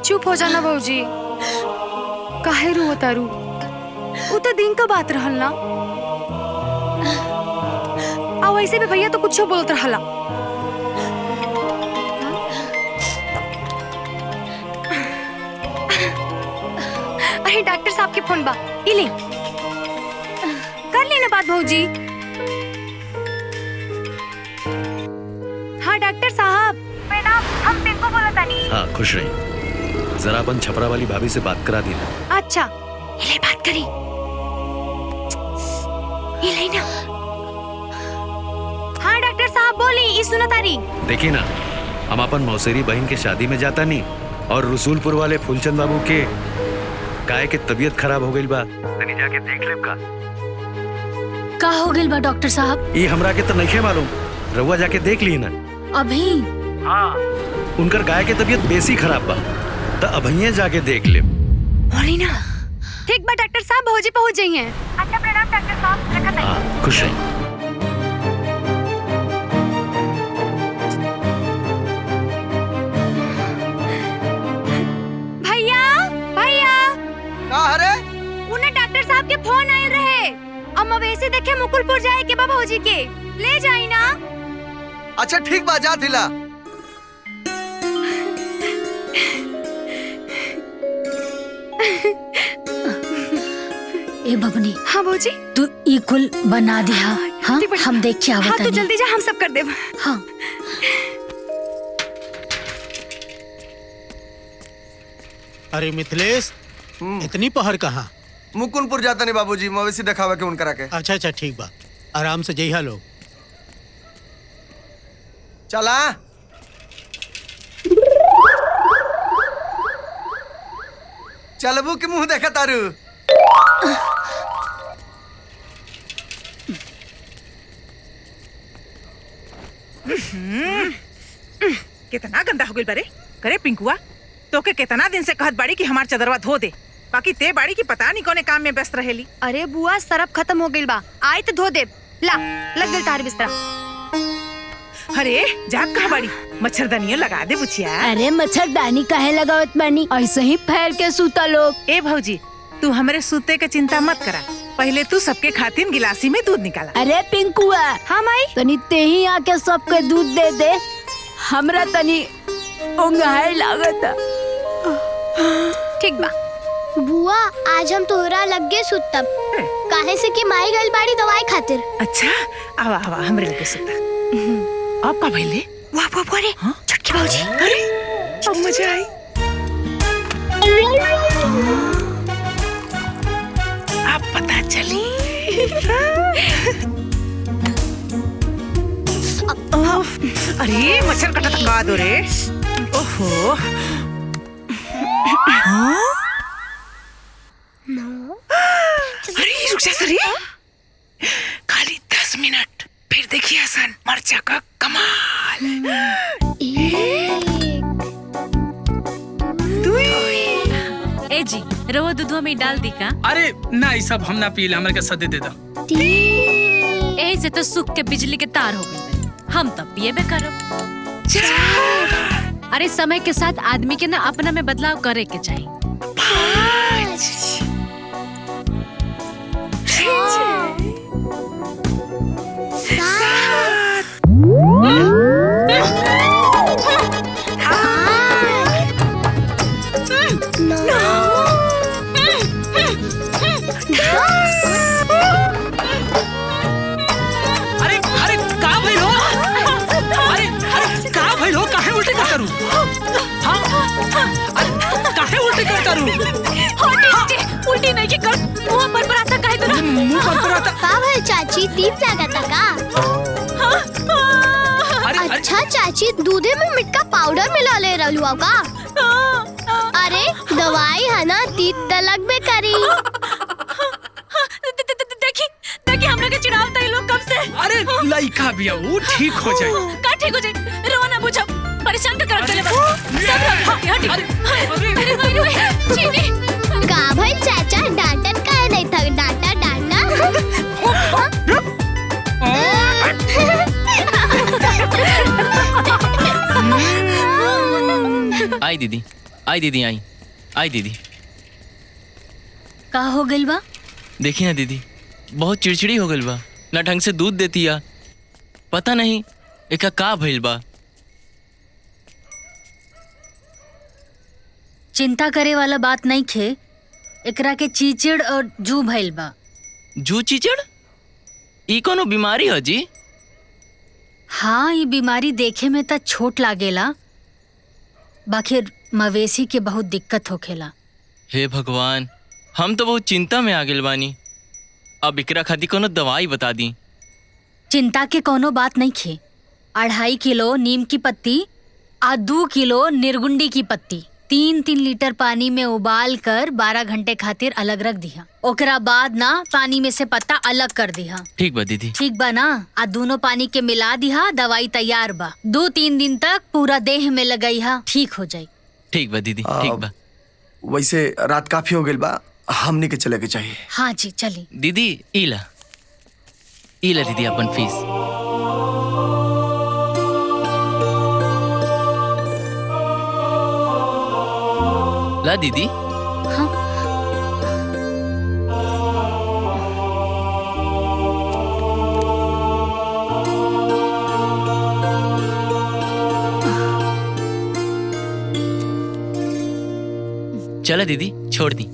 चुप हो जाना भौजी, काहे रू तारू? वो तो दिन का बात रहल ना। आ वैसे भी भैया तो कुछ बोलत रहला। अरे डॉक्टर साहब के फोन बा, इले कर लेना बात भौजी। हाँ डॉक्टर साहब, मैडम हम पिंकू बोलत तानी। हाँ खुश रही, जरा अपन छपरा वाली भाभी से बात करा दी ना। अच्छा इले बात करी, इले ना। हाँ डॉक्टर साहब बोली, ई सुना तारी। देखी ना, हम अपन मौसेरी बहन के शादी में जाता नहीं और रसूलपुर वाले फूलचंद बाबू के गाय के तबीयत खराब हो गई बा, तनी जाके देख लेब का हो गइल बा डॉक्टर साहब? ये हमरा के तो नहीं मालूम, रउआ जाके देख ली ना। अभी? हाँ, उनकर गाय के तबीयत बेसी खराब बा, तो अभी जाके देख ले। बोली ना। ठीक बा डॉक्टर साहब, भौजी पहुंच जाइए। अच्छा प्रणाम डॉक्टर साहब, रखत है। हाँ खुश रही। भैया भैया का हरे? उन्हें डॉक्टर साहब के फोन आयल रहे। अब मवेशी देखे मुकुलपुर जाए के बा भौजी के, ले जाई ना। अच्छा ठीक बा, जा दिला। ए बबनी। हाँ भौजी। तू ई कुल बना दिया। हाँ हम देख के आवत। हाँ तू जल्दी जा, हम सब कर देब। हाँ। अरे मिथिलेश, इतनी पहर कहाँ? मुकुंदपुर जाता नहीं बाबूजी, मवेशी दिखावा के उनकरा के। अच्छा अच्छा ठीक बा, आराम से जइहा लोग। चला चलबू के मुंह देखा तारू। कितना गंदा हो गइल बारे। करे पिंकुआ, तोके कितना दिन से कहत बाड़ी कि हमार चदरवा धो दे, बाकी ते बाड़ी की पता नहीं कोने काम में व्यस्त रहेली। अरे बुआ सरफ खत्म हो गइल बा, आई तो धो दे। ला लग गइल तार बिस्तरा। अरे जाग कहाँ बाड़ी, मच्छरदानियों लगा दे बुचिया। अरे मच्छरदानी काहे लगावत बानी, ऐसे ही फैल के सूता लोग। ए भौजी, तू हमरे सूते के चिंता मत करा, पहले तू सबके खातिर गिलासी में दूध निकाला। अरे पिंकुआ। हाँ माई। तनी तेही आके सबके दूध दे दे, हमरा तनी उंघाए लागता। ठीक बा बुआ, आज हम तोहरा लगे सुतब, काहे से कि माई गइल बाड़ी दवाई खातिर। अच्छा आवा आवा हमरे लगे सुता। अब का भइले? वाह वाह वाह रे, छटकी भौजी। अरे अब मजा आई। अब पता चली। अरे मच्छर कटा थका दो रे। ओहो। अरे रुक जा सरी, खाली 10 मिनट, फिर देखिए हसन मर्चा का कमाल। ए जी रहो दूधवा में डाल दी का? अरे ना, ये सब हम ना पीले, हमरा के सदे दे दो। ए से तो सूख के बिजली के तार हो गए, हम तब पिएबे करब। अरे समय के साथ आदमी के ना अपना में बदलाव करे के चाहिए। उल्टी नहीं कर, मुंह पर पराठा काहे तो ना। मुंह पर पराठा का भाई चाची, तीत लागता का? अच्छा चाची, दूधे में मिटका पाउडर मिला ले रहलुआ का? अरे दवाई है ना, तीत त लगबे करी। देखी हमरा के चिढ़ावता है लोग कब से। अरे लइका बिया, वो ठीक हो जाए। का ठीक हो जाए? रोना बुझब, परेशान का कर चले बस। सब हट अरे चीनी का भाई चाचा, डांटन काहे नहीं था? डांटा डांटा। आई दीदी, आई दीदी, आई आई दीदी। का हो गइल बा? देखी ना दीदी, बहुत चिड़चिड़ी हो गइल बा, ना ढंग से दूध देती या, पता नहीं एका का भइल बा। चिंता करे वाला बात नहीं खे, एकरा के चीचिड़ और जू भइल बा। जू चिचड़? ई कोनो बीमारी है जी? हाँ, ये बीमारी देखे में तो छोट लागेला, बाकी मवेशी के बहुत दिक्कत होखेला। हे भगवान, हम तो बहुत चिंता में आ गेल बानी। अब एकरा खातिर कोनो दवाई बता दी। चिंता के कोनो बात नहीं खे। 2.5 किलो नीम की पत्ती और 2 किलो निर्गुंडी की पत्ती 3-3 लीटर पानी में उबाल कर 12 घंटे खातिर अलग रख दिया। ओकरा बाद ना पानी में से पत्ता अलग कर दिया। ठीक बा दीदी। ठीक बा ना? आ दोनों पानी के मिला दिया, दवाई तैयार बा। 2-3 दिन तक पूरा देह में लगइहा, ठीक हो जाई। ठीक बा दीदी, ठीक बा। वैसे रात काफी हो गई बा, हमने के चले के चाहिए। हाँ जी, चली। दीदी इला दीदी अपन फीस। ला दीदी। चला दीदी, छोड़ दी।